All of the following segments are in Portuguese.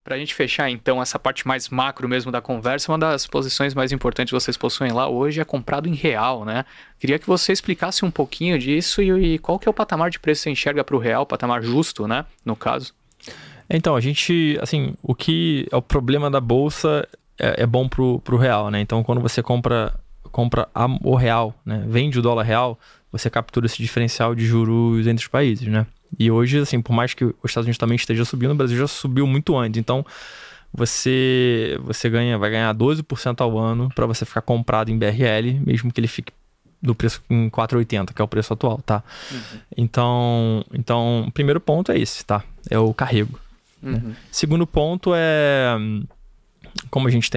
Para a gente fechar, então, essa parte mais macro mesmo da conversa, uma das posições mais importantes que vocês possuem lá hoje é comprado em real, né? Queria que você explicasse um pouquinho disso e qual que é o patamar de preço que você enxerga para o real, patamar justo, né? No caso. Então, a gente, assim, o que é o problema da bolsa é bom pro real, né? Então, quando você compra o real, né? Vende o dólar real, você captura esse diferencial de juros entre os países, né? E hoje, assim, por mais que os Estados Unidos também esteja subindo, o Brasil já subiu muito antes. Então, você vai ganhar 12% ao ano para você ficar comprado em BRL, mesmo que ele fique do preço em 4,80, que é o preço atual, tá? Então, o primeiro ponto é esse, tá? É o carrego. Né? Segundo ponto é como a gente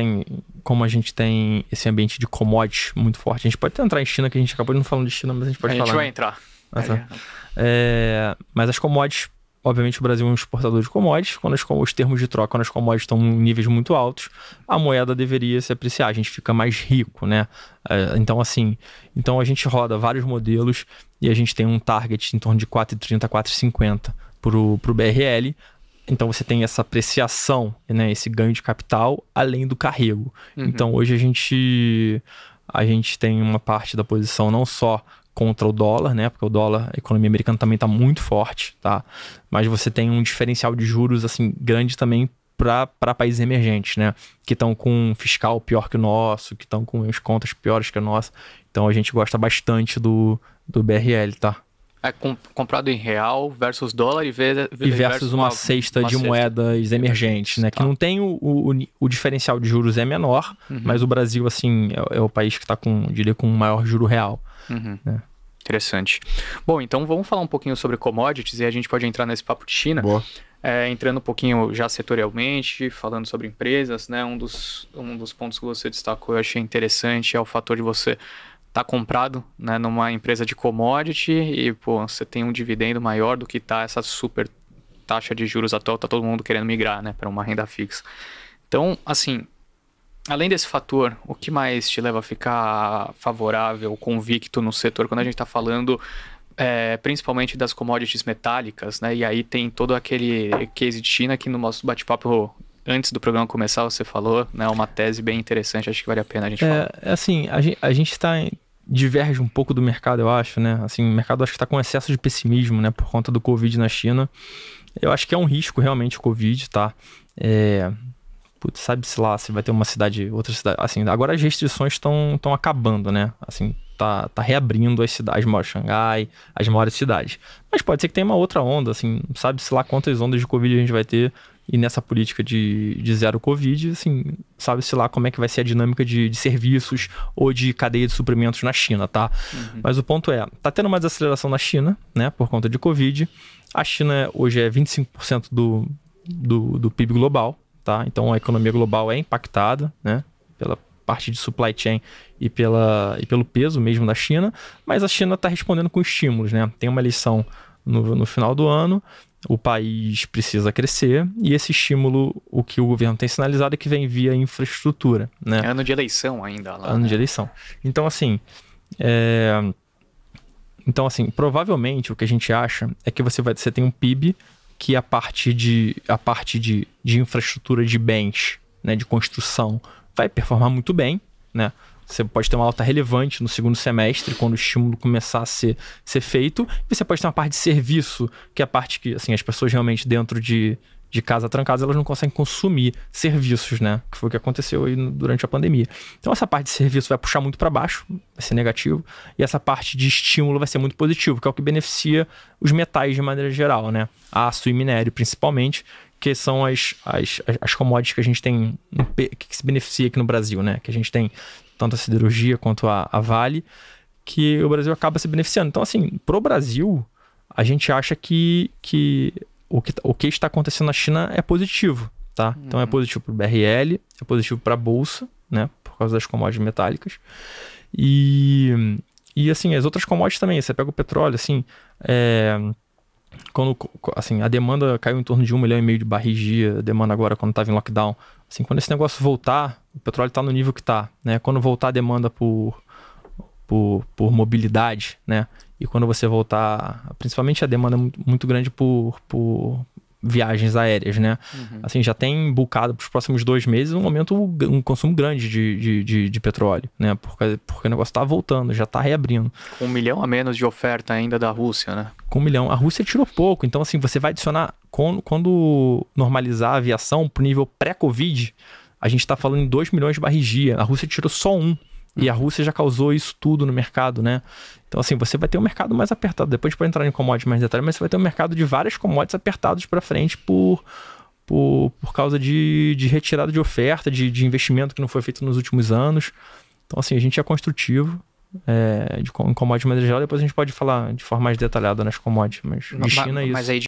tem esse ambiente de commodities muito forte. A gente pode até entrar em China, que a gente acabou não falando de China, mas a gente pode falar. A gente vai entrar. Mas as commodities, obviamente o Brasil é um exportador de commodities. Quando os termos de troca, quando as commodities estão em níveis muito altos, a moeda deveria se apreciar, a gente fica mais rico, né? Então a gente roda vários modelos e a gente tem um target em torno de 4,30, 4,50 pro BRL. Então você tem essa apreciação, né, esse ganho de capital, além do carrego. Então hoje a gente tem uma parte da posição não só contra o dólar, né, porque o dólar, a economia americana também está muito forte, tá? Mas você tem um diferencial de juros assim grande também para países emergentes, né, que estão com um fiscal pior que o nosso, que estão com as contas piores que a nossa. Então a gente gosta bastante do BRL, tá? É comprado em real versus dólar e versus uma cesta de moedas emergentes, né? Que não tem o diferencial de juros é menor, mas o Brasil, assim, é o país que está diria, com o maior juro real. Né? Interessante. Bom, então vamos falar um pouquinho sobre commodities e a gente pode entrar nesse papo de China. Boa. Entrando um pouquinho já setorialmente, falando sobre empresas, né? Um dos pontos que você destacou, eu achei interessante, é o fator de você tá comprado, né, numa empresa de commodity e, pô, você tem um dividendo maior do que tá essa super taxa de juros atual, tá todo mundo querendo migrar, né, para uma renda fixa. Então, assim, além desse fator, o que mais te leva a ficar favorável, convicto no setor, quando a gente tá falando principalmente das commodities metálicas, né, e aí tem todo aquele case de China que no nosso bate-papo antes do programa começar, você falou, né, uma tese bem interessante, acho que vale a pena a gente falar. Assim, a gente diverge um pouco do mercado, eu acho, né? Assim, o mercado acho que está com excesso de pessimismo, né, por conta do Covid na China. Eu acho que é um risco realmente o Covid, tá? Sabe-se lá se vai ter outra cidade. Assim, agora as restrições estão acabando, né? Assim, tá reabrindo as cidades, Xangai, as maiores cidades. Mas pode ser que tenha uma outra onda, assim, sabe-se lá quantas ondas de Covid a gente vai ter. E nessa política de zero Covid, assim, sabe-se lá como é que vai ser a dinâmica de serviços ou de cadeia de suprimentos na China, tá? Mas o ponto tá tendo uma desaceleração na China, né, por conta de Covid. A China hoje é 25% do PIB global, tá? Então a economia global é impactada, né, pela parte de supply chain e pelo peso mesmo da China, mas a China está respondendo com estímulos, né? Tem uma eleição no final do ano, o país precisa crescer e esse estímulo, o que o governo tem sinalizado é que vem via infraestrutura, né? É ano de eleição ainda lá. Ano de eleição. Então, assim, provavelmente o que a gente acha é que você tem um PIB que a parte de infraestrutura de bens, né, de construção, vai performar muito bem, né? Você pode ter uma alta relevante no segundo semestre, quando o estímulo começar a ser feito. E você pode ter uma parte de serviço, que é a parte que, assim, as pessoas realmente dentro de casa trancadas, elas não conseguem consumir serviços, né? Que foi o que aconteceu aí durante a pandemia. Então essa parte de serviço vai puxar muito para baixo, vai ser negativo. E essa parte de estímulo vai ser muito positivo, que é o que beneficia os metais de maneira geral, né? Aço e minério, principalmente, que são as commodities que a gente tem, que se beneficia aqui no Brasil, né? Que a gente tem tanto a siderurgia quanto a Vale, que o Brasil acaba se beneficiando. Então, assim, pro Brasil, a gente acha que o que está acontecendo na China é positivo, tá? Então, é positivo pro BRL, é positivo para a Bolsa, né? Por causa das commodities metálicas. E assim, as outras commodities também. Você pega o petróleo, assim, quando, assim, a demanda caiu em torno de 1,5 milhão de barris dia, a demanda agora quando estava em lockdown. Assim, quando esse negócio voltar, o petróleo está no nível que está, né? Quando voltar a demanda por mobilidade, né? E quando você voltar, principalmente a demanda muito grande por viagens aéreas, né? Assim, já tem bulkado para os próximos 2 meses um consumo grande de petróleo, né? Porque o negócio tá voltando, já tá reabrindo. Com 1 milhão a menos de oferta ainda da Rússia, né? Com 1 milhão. A Rússia tirou pouco, então assim, você vai adicionar, quando normalizar a aviação pro nível pré-Covid, a gente tá falando em 2 milhões de barris dia. A Rússia tirou só 1. E a Rússia já causou isso tudo no mercado, né? Então, assim, você vai ter um mercado mais apertado. Depois a gente pode entrar em commodities mais detalhes, mas você vai ter um mercado de várias commodities apertados para frente por causa de retirada de oferta, de investimento que não foi feito nos últimos anos. Então, assim, a gente é construtivo em commodities mais geral. Depois a gente pode falar de forma mais detalhada nas commodities, mas de China é isso. Mas aí